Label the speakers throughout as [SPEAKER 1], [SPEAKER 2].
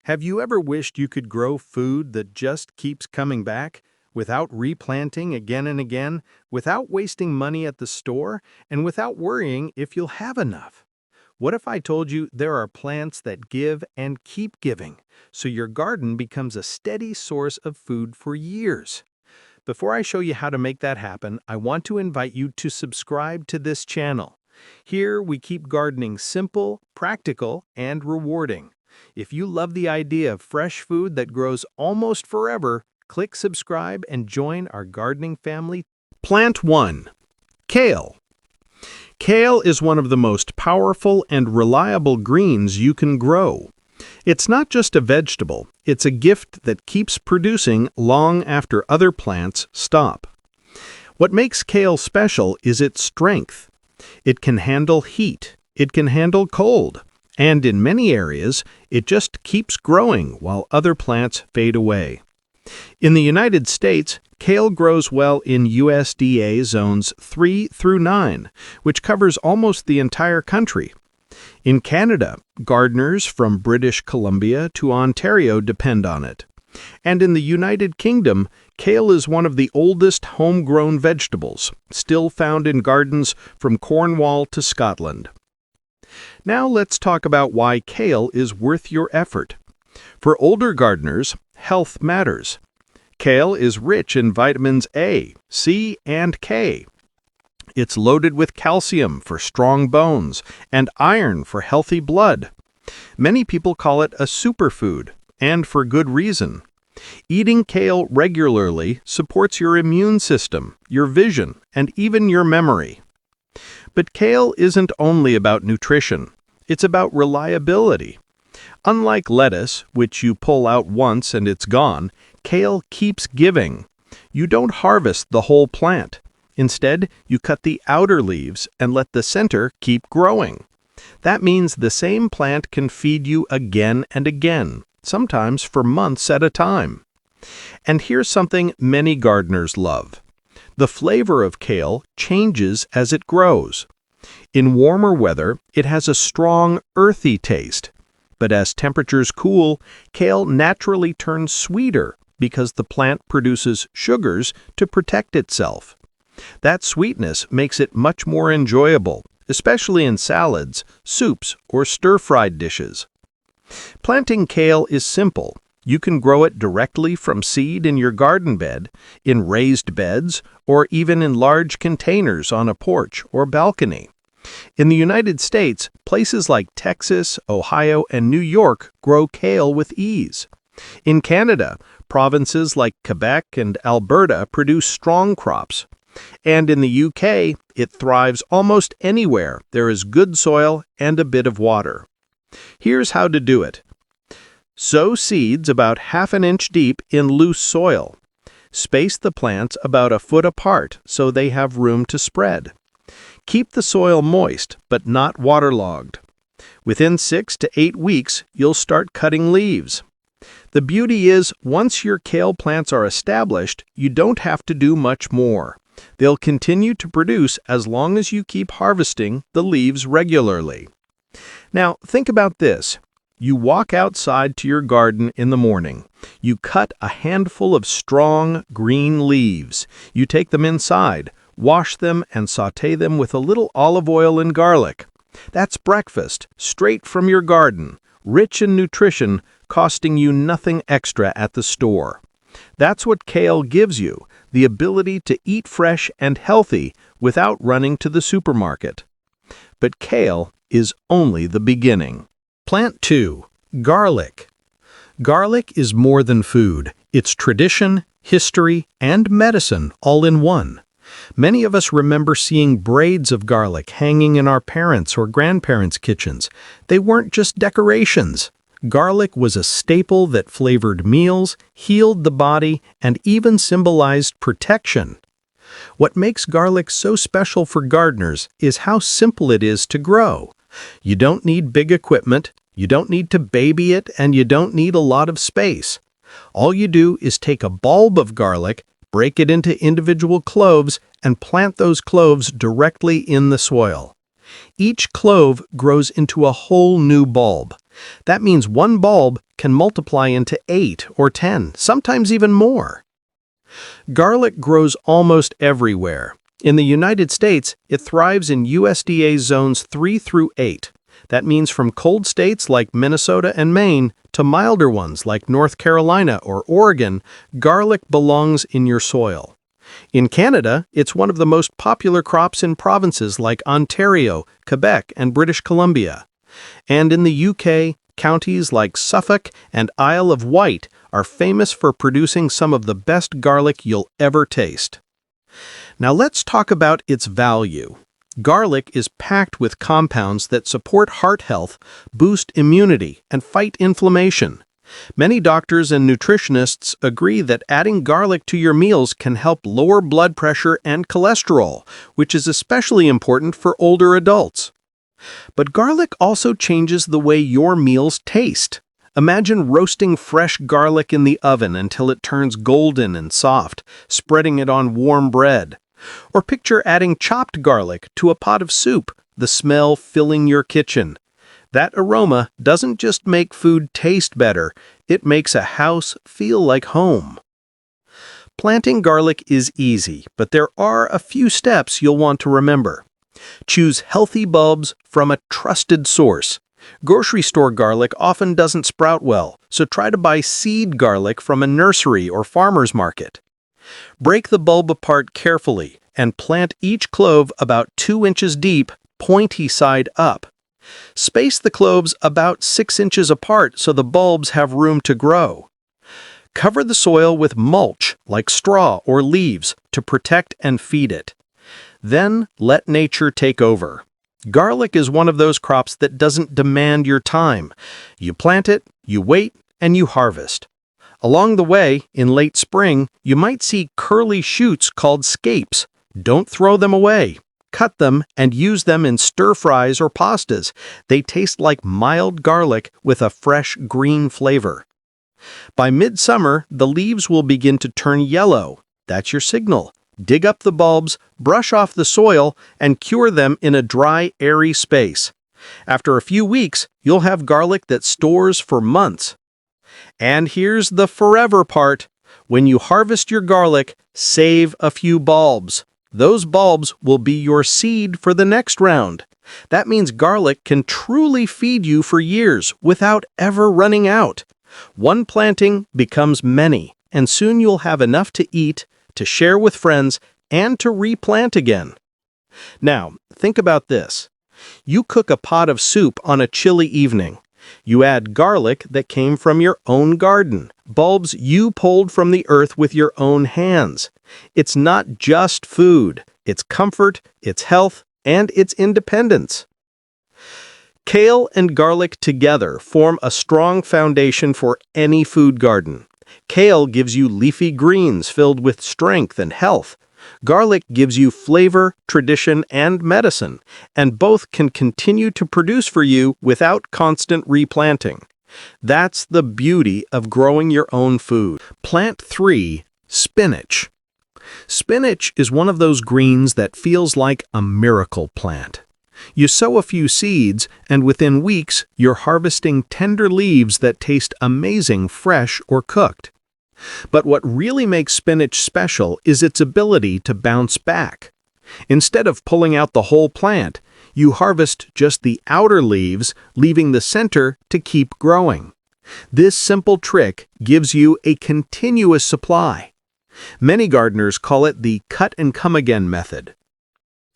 [SPEAKER 1] Have you ever wished you could grow food that just keeps coming back, without replanting again and again, without wasting money at the store, and without worrying if you'll have enough? What if I told you there are plants that give and keep giving, so your garden becomes a steady source of food for years? Before I show you how to make that happen, I want to invite you to subscribe to this channel. Here we keep gardening simple, practical, and rewarding. If you love the idea of fresh food that grows almost forever, click subscribe and join our gardening family. Plant 1. Kale. Kale is one of the most powerful and reliable greens you can grow. It's not just a vegetable, it's a gift that keeps producing long after other plants stop. What makes kale special is its strength. It can handle heat, it can handle cold, and in many areas, it just keeps growing while other plants fade away. In the United States, kale grows well in USDA zones 3 through 9, which covers almost the entire country. In Canada, gardeners from British Columbia to Ontario depend on it. And in the United Kingdom, kale is one of the oldest homegrown vegetables, still found in gardens from Cornwall to Scotland. Now let's talk about why kale is worth your effort. For older gardeners, health matters. Kale is rich in vitamins A, C, and K. It's loaded with calcium for strong bones and iron for healthy blood. Many people call it a superfood, and for good reason. Eating kale regularly supports your immune system, your vision, and even your memory. But kale isn't only about nutrition. It's about reliability. Unlike lettuce, which you pull out once and it's gone, kale keeps giving. You don't harvest the whole plant. Instead, you cut the outer leaves and let the center keep growing. That means the same plant can feed you again and again, sometimes for months at a time. And here's something many gardeners love. The flavor of kale changes as it grows. In warmer weather, it has a strong, earthy taste. But as temperatures cool, kale naturally turns sweeter because the plant produces sugars to protect itself. That sweetness makes it much more enjoyable, especially in salads, soups, or stir-fried dishes. Planting kale is simple. You can grow it directly from seed in your garden bed, in raised beds, or even in large containers on a porch or balcony. In the United States, places like Texas, Ohio, and New York grow kale with ease. In Canada, provinces like Quebec and Alberta produce strong crops. And in the UK, it thrives almost anywhere there is good soil and a bit of water. Here's how to do it. Sow seeds about ½ an inch deep in loose soil. Space the plants about a foot apart so they have room to spread. Keep the soil moist, but not waterlogged. Within 6 to 8 weeks, you'll start cutting leaves. The beauty is, once your kale plants are established, you don't have to do much more. They'll continue to produce as long as you keep harvesting the leaves regularly. Now, think about this. You walk outside to your garden in the morning. You cut a handful of strong, green leaves. You take them inside, wash them, and sauté them with a little olive oil and garlic. That's breakfast, straight from your garden, rich in nutrition, costing you nothing extra at the store. That's what kale gives you, the ability to eat fresh and healthy without running to the supermarket. But kale is only the beginning. Plant 2. Garlic. Garlic is more than food. It's tradition, history, and medicine all in one. Many of us remember seeing braids of garlic hanging in our parents' or grandparents' kitchens. They weren't just decorations. Garlic was a staple that flavored meals, healed the body, and even symbolized protection. What makes garlic so special for gardeners is how simple it is to grow. You don't need big equipment, you don't need to baby it, and you don't need a lot of space. All you do is take a bulb of garlic, break it into individual cloves, and plant those cloves directly in the soil. Each clove grows into a whole new bulb. That means one bulb can multiply into 8 or 10, sometimes even more. Garlic grows almost everywhere. In the United States, it thrives in USDA zones 3 through 8. That means from cold states like Minnesota and Maine to milder ones like North Carolina or Oregon, garlic belongs in your soil. In Canada, it's one of the most popular crops in provinces like Ontario, Quebec, and British Columbia. And in the UK, counties like Suffolk and Isle of Wight are famous for producing some of the best garlic you'll ever taste. Now let's talk about its value. Garlic is packed with compounds that support heart health, boost immunity, and fight inflammation. Many doctors and nutritionists agree that adding garlic to your meals can help lower blood pressure and cholesterol, which is especially important for older adults. But garlic also changes the way your meals taste. Imagine roasting fresh garlic in the oven until it turns golden and soft, spreading it on warm bread. Or picture adding chopped garlic to a pot of soup, the smell filling your kitchen. That aroma doesn't just make food taste better, it makes a house feel like home. Planting garlic is easy, but there are a few steps you'll want to remember. Choose healthy bulbs from a trusted source. Grocery store garlic often doesn't sprout well, so try to buy seed garlic from a nursery or farmer's market. Break the bulb apart carefully and plant each clove about 2 inches deep, pointy side up. Space the cloves about 6 inches apart so the bulbs have room to grow. Cover the soil with mulch, like straw or leaves, to protect and feed it. Then let nature take over. Garlic is one of those crops that doesn't demand your time. You plant it, you wait, and you harvest. Along the way, in late spring, you might see curly shoots called scapes. Don't throw them away. Cut them and use them in stir-fries or pastas. They taste like mild garlic with a fresh green flavor. By midsummer, the leaves will begin to turn yellow. That's your signal. Dig up the bulbs, brush off the soil, and cure them in a dry, airy space. After a few weeks, you'll have garlic that stores for months. And here's the forever part. When you harvest your garlic, save a few bulbs. Those bulbs will be your seed for the next round. That means garlic can truly feed you for years without ever running out. One planting becomes many, and soon you'll have enough to eat, to share with friends, and to replant again. Now, think about this. You cook a pot of soup on a chilly evening. You add garlic that came from your own garden, bulbs you pulled from the earth with your own hands. It's not just food, it's comfort, it's health, and it's independence. Kale and garlic together form a strong foundation for any food garden. Kale gives you leafy greens filled with strength and health. Garlic gives you flavor, tradition, and medicine, and both can continue to produce for you without constant replanting. That's the beauty of growing your own food. Plant 3. Spinach. Spinach is one of those greens that feels like a miracle plant. You sow a few seeds, and within weeks, you're harvesting tender leaves that taste amazing fresh or cooked. But what really makes spinach special is its ability to bounce back. Instead of pulling out the whole plant, you harvest just the outer leaves, leaving the center to keep growing. This simple trick gives you a continuous supply. Many gardeners call it the cut-and-come-again method.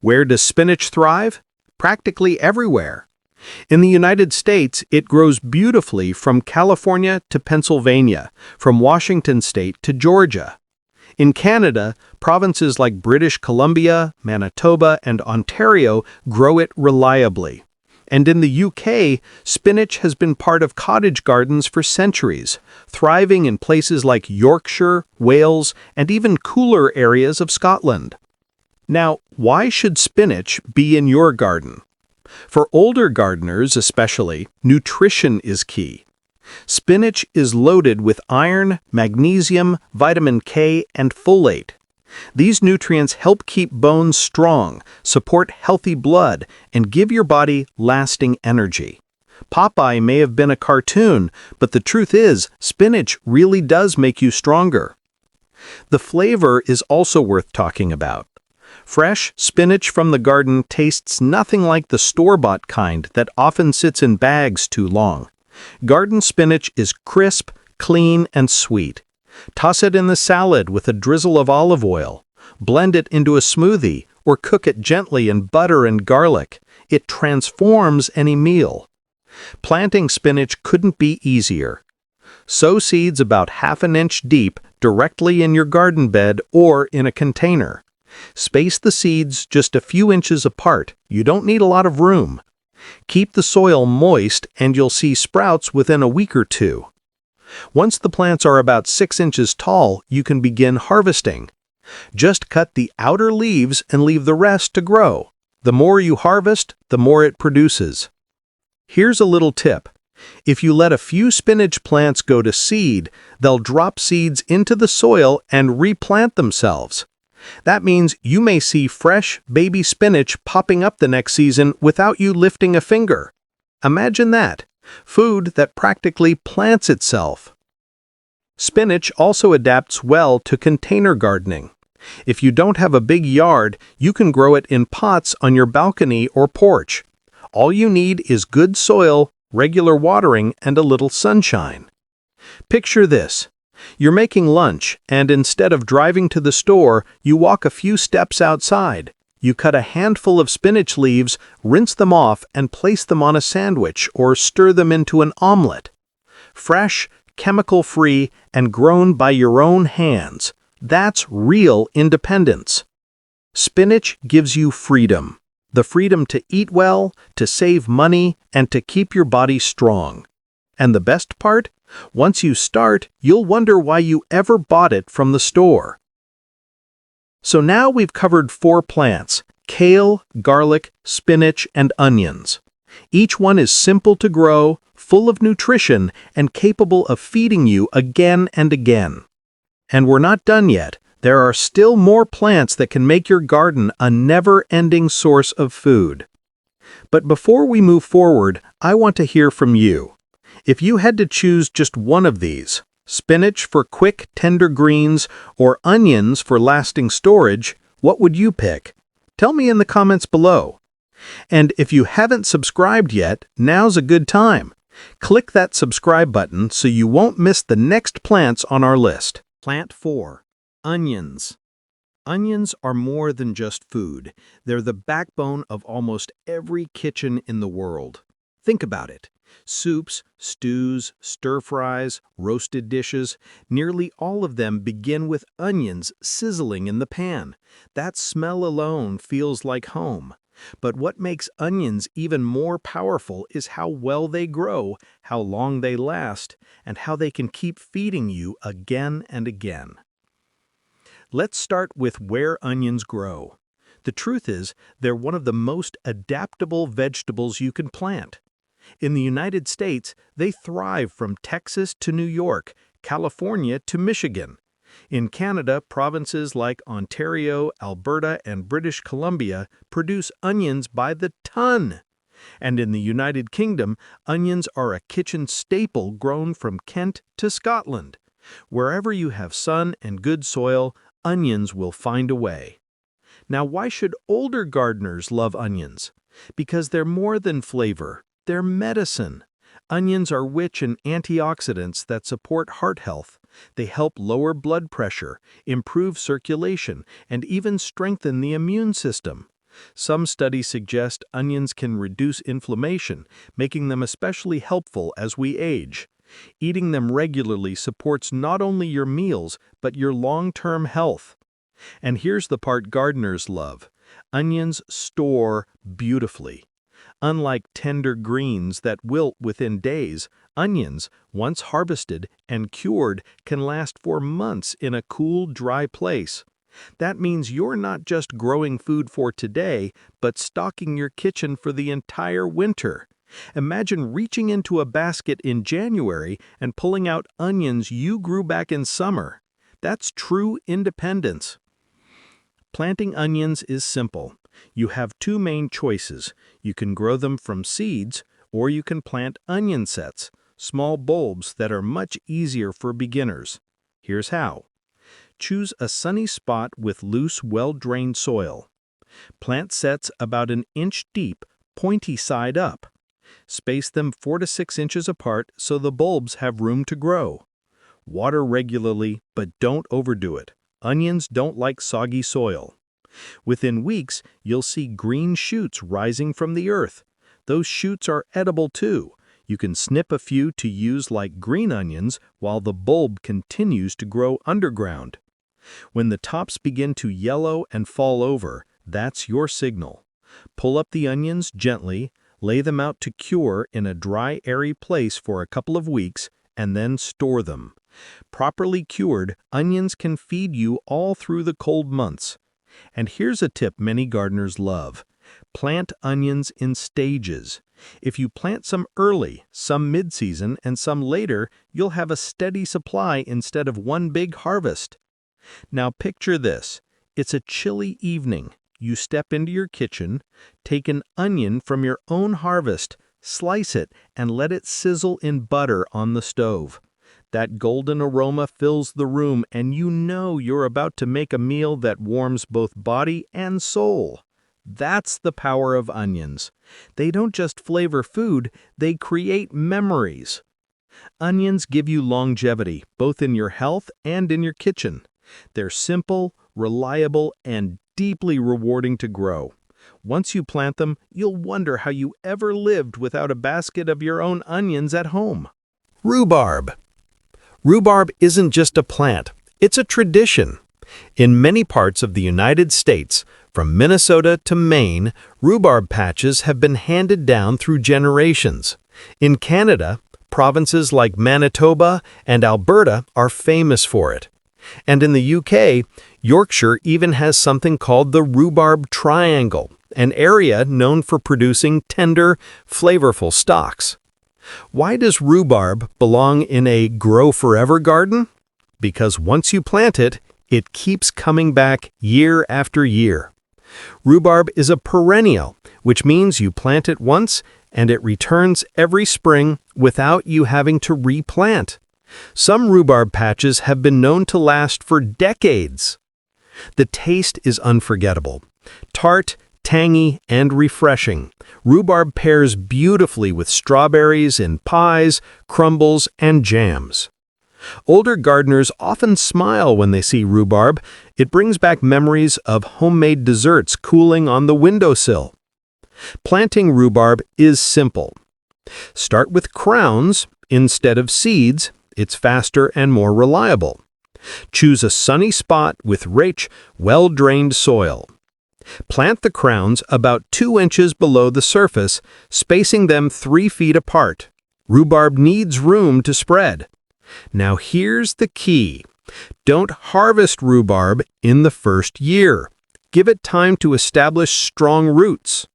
[SPEAKER 1] Where does spinach thrive? Practically everywhere. In the United States, it grows beautifully from California to Pennsylvania, from Washington state to Georgia. In Canada, provinces like British Columbia, Manitoba, and Ontario grow it reliably. And in the UK, spinach has been part of cottage gardens for centuries, thriving in places like Yorkshire, Wales, and even cooler areas of Scotland. Now, why should spinach be in your garden? For older gardeners especially, nutrition is key. Spinach is loaded with iron, magnesium, vitamin K, and folate. These nutrients help keep bones strong, support healthy blood, and give your body lasting energy. Popeye may have been a cartoon, but the truth is, spinach really does make you stronger. The flavor is also worth talking about. Fresh spinach from the garden tastes nothing like the store-bought kind that often sits in bags too long. Garden spinach is crisp, clean, and sweet. Toss it in the salad with a drizzle of olive oil. Blend it into a smoothie or cook it gently in butter and garlic. It transforms any meal. Planting spinach couldn't be easier. Sow seeds about half an inch deep directly in your garden bed or in a container. Space the seeds just a few inches apart. You don't need a lot of room. Keep the soil moist and you'll see sprouts within a week or two. Once the plants are about 6 inches tall, you can begin harvesting. Just cut the outer leaves and leave the rest to grow. The more you harvest, the more it produces. Here's a little tip. If you let a few spinach plants go to seed, they'll drop seeds into the soil and replant themselves. That means you may see fresh, baby spinach popping up the next season without you lifting a finger. Imagine that. Food that practically plants itself. Spinach also adapts well to container gardening. If you don't have a big yard, you can grow it in pots on your balcony or porch. All you need is good soil, regular watering, and a little sunshine. Picture this. You're making lunch, and instead of driving to the store, you walk a few steps outside. You cut a handful of spinach leaves, rinse them off, and place them on a sandwich or stir them into an omelet. Fresh, chemical-free, and grown by your own hands. That's real independence. Spinach gives you freedom. The freedom to eat well, to save money, and to keep your body strong. And the best part? Once you start, you'll wonder why you ever bought it from the store. So now we've covered 4 plants: kale, garlic, spinach, and onions. Each one is simple to grow, full of nutrition, and capable of feeding you again and again. And we're not done yet. There are still more plants that can make your garden a never-ending source of food. But before we move forward, I want to hear from you. If you had to choose just one of these, spinach for quick, tender greens or onions for lasting storage, what would you pick? Tell me in the comments below. And if you haven't subscribed yet, now's a good time. Click that subscribe button so you won't miss the next plants on our list. Plant 4. Onions. Onions are more than just food. They're the backbone of almost every kitchen in the world. Think about it. Soups, stews, stir-fries, roasted dishes, nearly all of them begin with onions sizzling in the pan. That smell alone feels like home. But what makes onions even more powerful is how well they grow, how long they last, and how they can keep feeding you again and again. Let's start with where onions grow. The truth is, they're one of the most adaptable vegetables you can plant. In the United States, they thrive from Texas to New York, California to Michigan. In Canada, provinces like Ontario, Alberta, and British Columbia produce onions by the ton. And in the United Kingdom, onions are a kitchen staple grown from Kent to Scotland. Wherever you have sun and good soil, onions will find a way. Now, why should older gardeners love onions? Because they're more than flavor. They're medicine. Onions are rich in antioxidants that support heart health. They help lower blood pressure, improve circulation, and even strengthen the immune system. Some studies suggest onions can reduce inflammation, making them especially helpful as we age. Eating them regularly supports not only your meals, but your long-term health. And here's the part gardeners love. Onions store beautifully. Unlike tender greens that wilt within days, onions, once harvested and cured, can last for months in a cool, dry place. That means you're not just growing food for today, but stocking your kitchen for the entire winter. Imagine reaching into a basket in January and pulling out onions you grew back in summer. That's true independence. Planting onions is simple. You have 2 main choices. You can grow them from seeds, Or you can plant onion sets, small bulbs that are much easier for beginners. Here's how. Choose a sunny spot with loose, well-drained soil. Plant sets about an inch deep, pointy side up. Space them 4 to 6 inches apart so the bulbs have room to grow. Water regularly, but don't overdo it. Onions don't like soggy soil. Within weeks, you'll see green shoots rising from the earth. Those shoots are edible too. You can snip a few to use like green onions while the bulb continues to grow underground. When the tops begin to yellow and fall over, that's your signal. Pull up the onions gently, lay them out to cure in a dry, airy place for a couple of weeks, and then store them. Properly cured, onions can feed you all through the cold months. And here's a tip many gardeners love. Plant onions in stages. If you plant some early, some mid-season, and some later, you'll have a steady supply instead of one big harvest. Now picture this. It's a chilly evening. You step into your kitchen, take an onion from your own harvest, slice it, and let it sizzle in butter on the stove. That golden aroma fills the room, and you know you're about to make a meal that warms both body and soul. That's the power of onions. They don't just flavor food, they create memories. Onions give you longevity, both in your health and in your kitchen. They're simple, reliable, and deeply rewarding to grow. Once you plant them, you'll wonder how you ever lived without a basket of your own onions at home. Rhubarb. Rhubarb isn't just a plant, it's a tradition. In many parts of the United States, from Minnesota to Maine, rhubarb patches have been handed down through generations. In Canada, provinces like Manitoba and Alberta are famous for it. And in the UK, Yorkshire even has something called the Rhubarb Triangle, an area known for producing tender, flavorful stalks. Why does rhubarb belong in a grow-forever garden? Because once you plant it, it keeps coming back year after year. Rhubarb is a perennial, which means you plant it once and it returns every spring without you having to replant. Some rhubarb patches have been known to last for decades. The taste is unforgettable. Tart, tangy, and refreshing. Rhubarb pairs beautifully with strawberries in pies, crumbles, and jams. Older gardeners often smile when they see rhubarb. It brings back memories of homemade desserts cooling on the windowsill. Planting rhubarb is simple. Start with crowns instead of seeds. It's faster and more reliable. Choose a sunny spot with rich, well-drained soil. Plant the crowns about 2 inches below the surface, spacing them 3 feet apart. Rhubarb needs room to spread. Now here's the key. Don't harvest rhubarb in the first year. Give it time to establish strong roots.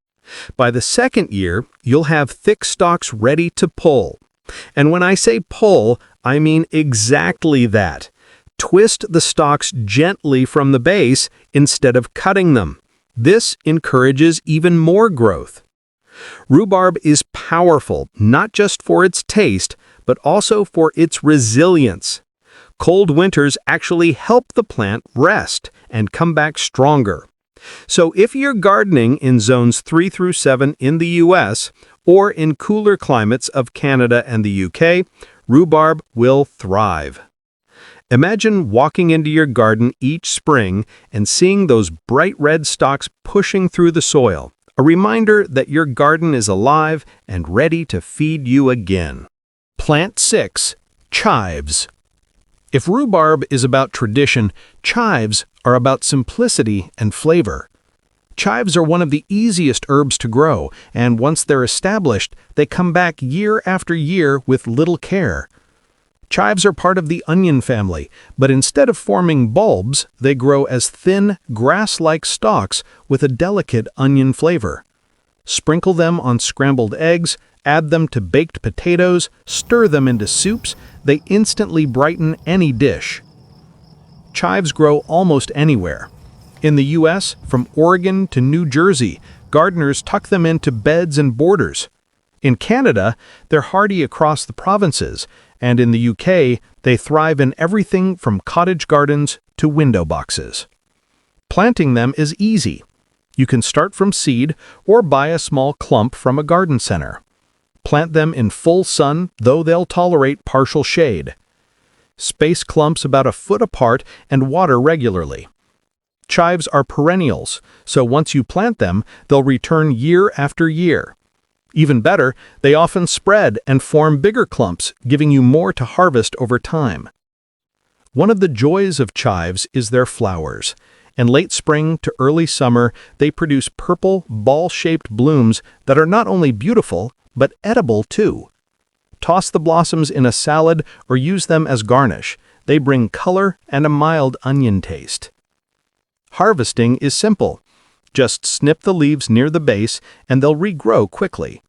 [SPEAKER 1] By the second year, you'll have thick stalks ready to pull. And when I say pull, I mean exactly that. Twist the stalks gently from the base instead of cutting them. This encourages even more growth. Rhubarb is powerful, not just for its taste, but also for its resilience. Cold winters actually help the plant rest and come back stronger. So if you're gardening in zones 3 through 7 in the U.S., or in cooler climates of Canada and the UK, rhubarb will thrive. Imagine walking into your garden each spring and seeing those bright red stalks pushing through the soil, a reminder that your garden is alive and ready to feed you again. Plant 6. Chives. If rhubarb is about tradition, chives are about simplicity and flavor. Chives are one of the easiest herbs to grow, and once they're established, they come back year after year with little care. Chives are part of the onion family, but instead of forming bulbs, they grow as thin, grass-like stalks with a delicate onion flavor. Sprinkle them on scrambled eggs, add them to baked potatoes, stir them into soups. They instantly brighten any dish. Chives grow almost anywhere. In the U.S., from Oregon to New Jersey, gardeners tuck them into beds and borders. In Canada, they're hardy across the provinces, and in the UK, they thrive in everything from cottage gardens to window boxes. Planting them is easy. You can start from seed or buy a small clump from a garden center. Plant them in full sun, though they'll tolerate partial shade. Space clumps about a foot apart and water regularly. Chives are perennials, so once you plant them, they'll return year after year. Even better, they often spread and form bigger clumps, giving you more to harvest over time. One of the joys of chives is their flowers. In late spring to early summer, they produce purple, ball-shaped blooms that are not only beautiful, but edible too. Toss the blossoms in a salad or use them as garnish. They bring color and a mild onion taste. Harvesting is simple. Just snip the leaves near the base and they'll regrow quickly.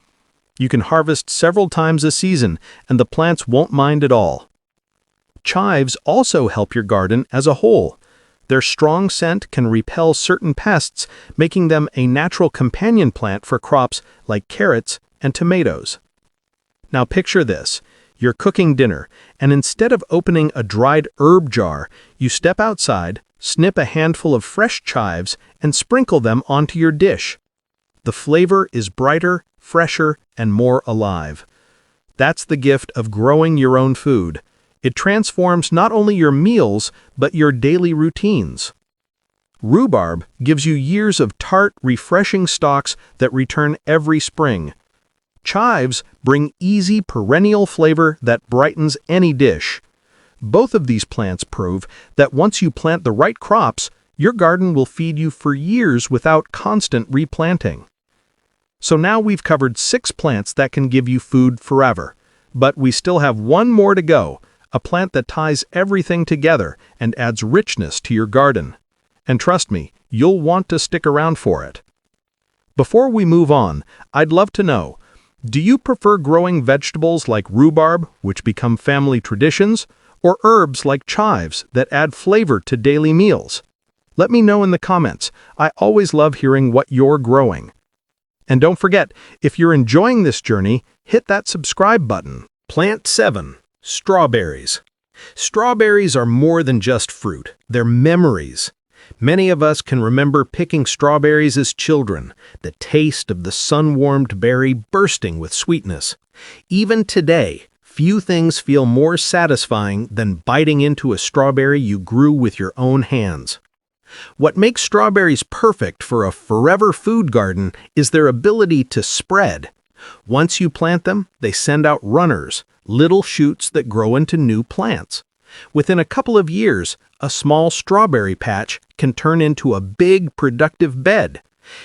[SPEAKER 1] You can harvest several times a season and the plants won't mind at all. Chives also help your garden as a whole. Their strong scent can repel certain pests, making them a natural companion plant for crops like carrots and tomatoes. Now picture this. You're cooking dinner, and instead of opening a dried herb jar, you step outside, snip a handful of fresh chives, and sprinkle them onto your dish. The flavor is brighter, fresher, and more alive. That's the gift of growing your own food. It transforms not only your meals, but your daily routines. Rhubarb gives you years of tart, refreshing stalks that return every spring. Chives bring easy, perennial flavor that brightens any dish. Both of these plants prove that once you plant the right crops, your garden will feed you for years without constant replanting. So now we've covered 6 plants that can give you food forever. But we still have one more to go, a plant that ties everything together and adds richness to your garden. And trust me, you'll want to stick around for it. Before we move on, I'd love to know, do you prefer growing vegetables like rhubarb, which become family traditions, or herbs like chives that add flavor to daily meals? Let me know in the comments. I always love hearing what you're growing. And don't forget, if you're enjoying this journey, hit that subscribe button. Plant 7. Strawberries. Strawberries are more than just fruit. They're memories. Many of us can remember picking strawberries as children, the taste of the sun-warmed berry bursting with sweetness. Even today, few things feel more satisfying than biting into a strawberry you grew with your own hands. What makes strawberries perfect for a forever food garden is their ability to spread. Once you plant them, they send out runners, little shoots that grow into new plants. Within a couple of years, a small strawberry patch can turn into a big, productive bed.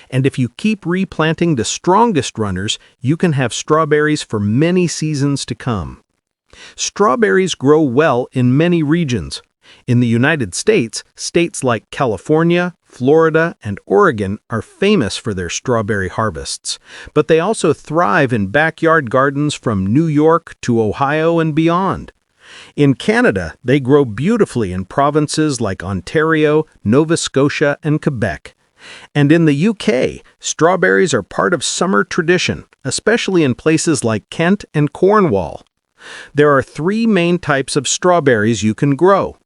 [SPEAKER 1] And if you keep replanting the strongest runners, you can have strawberries for many seasons to come. Strawberries grow well in many regions. In the United States, states like California, Florida, and Oregon are famous for their strawberry harvests, but they also thrive in backyard gardens from New York to Ohio and beyond. In Canada, they grow beautifully in provinces like Ontario, Nova Scotia, and Quebec. And in the UK, strawberries are part of summer tradition, especially in places like Kent and Cornwall. There are 3 main types of strawberries you can grow.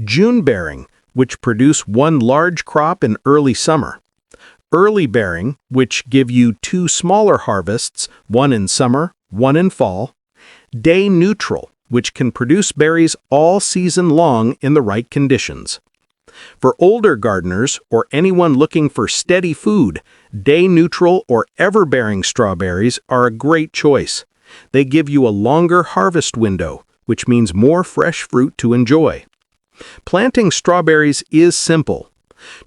[SPEAKER 1] June-bearing, which produce one large crop in early summer. Early-bearing, which give you 2 smaller harvests, one in summer, one in fall. Day-neutral, which can produce berries all season long in the right conditions. For older gardeners or anyone looking for steady food, day-neutral or ever-bearing strawberries are a great choice. They give you a longer harvest window, which means more fresh fruit to enjoy. Planting strawberries is simple.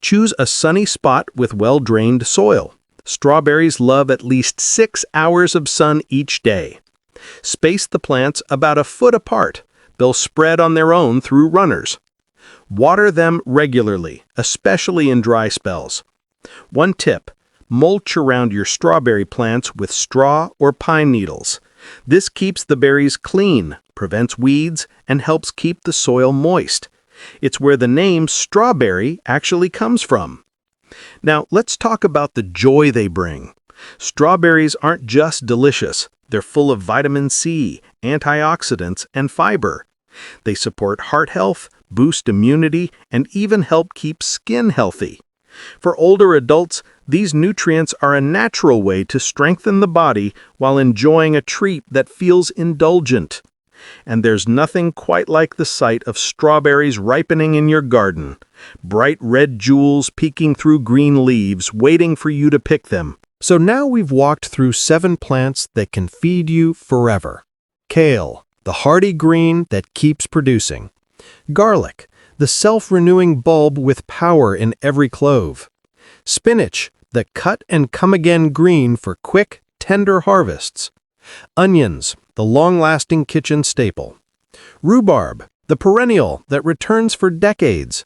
[SPEAKER 1] Choose a sunny spot with well-drained soil. Strawberries love at least 6 hours of sun each day. Space the plants about a foot apart. They'll spread on their own through runners. Water them regularly, especially in dry spells. One tip, mulch around your strawberry plants with straw or pine needles. This keeps the berries clean, prevents weeds, and helps keep the soil moist. It's where the name strawberry actually comes from. Now, let's talk about the joy they bring. Strawberries aren't just delicious, they're full of vitamin C, antioxidants, and fiber. They support heart health, boost immunity, and even help keep skin healthy. For older adults, these nutrients are a natural way to strengthen the body while enjoying a treat that feels indulgent. And there's nothing quite like the sight of strawberries ripening in your garden. Bright red jewels peeking through green leaves, waiting for you to pick them. So now we've walked through 7 plants that can feed you forever. Kale, the hardy green that keeps producing. Garlic, the self-renewing bulb with power in every clove. Spinach, the cut-and-come-again green for quick, tender harvests. Onions, the long-lasting kitchen staple. Rhubarb, the perennial that returns for decades.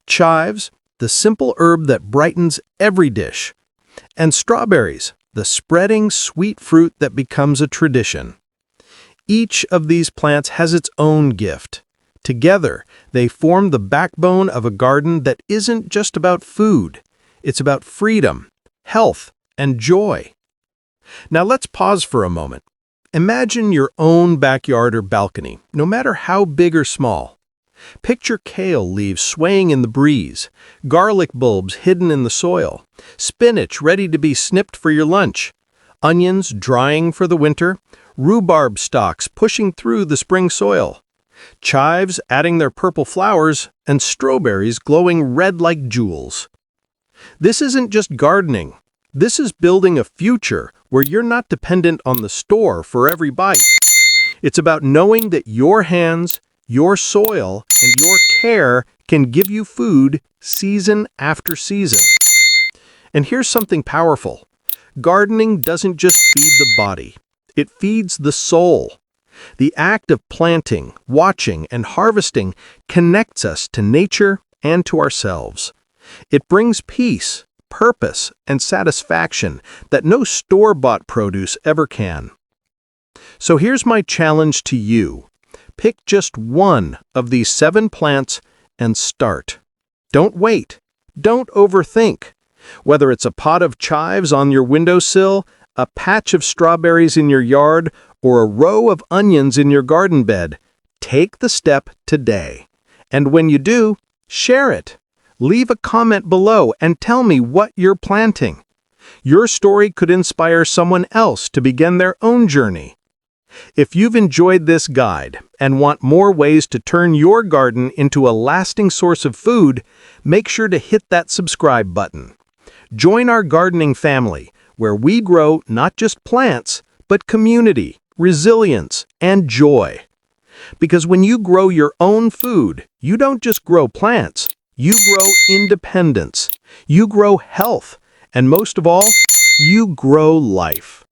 [SPEAKER 1] Chives, the simple herb that brightens every dish. And strawberries, the spreading sweet fruit that becomes a tradition. Each of these plants has its own gift. Together, they form the backbone of a garden that isn't just about food. It's about freedom, health, and joy. Now let's pause for a moment. Imagine your own backyard or balcony, no matter how big or small. Picture kale leaves swaying in the breeze, garlic bulbs hidden in the soil, spinach ready to be snipped for your lunch, onions drying for the winter, rhubarb stalks pushing through the spring soil, chives adding their purple flowers, and strawberries glowing red like jewels. This isn't just gardening. This is building a future where you're not dependent on the store for every bite. It's about knowing that your hands, your soil, and your care can give you food season after season. And here's something powerful. Gardening doesn't just feed the body. It feeds the soul. The act of planting, watching, and harvesting connects us to nature and to ourselves. It brings peace, purpose, and satisfaction that no store-bought produce ever can. So here's my challenge to you. Pick just one of these 7 plants and start. Don't wait. Don't overthink. Whether it's a pot of chives on your windowsill, a patch of strawberries in your yard, or a row of onions in your garden bed, take the step today. And when you do, share it. Leave a comment below and tell me what you're planting. Your story could inspire someone else to begin their own journey. If you've enjoyed this guide and want more ways to turn your garden into a lasting source of food, make sure to hit that subscribe button. Join our gardening family, where we grow not just plants, but community, resilience, and joy. Because when you grow your own food, you don't just grow plants, you grow independence, you grow health, and most of all, you grow life.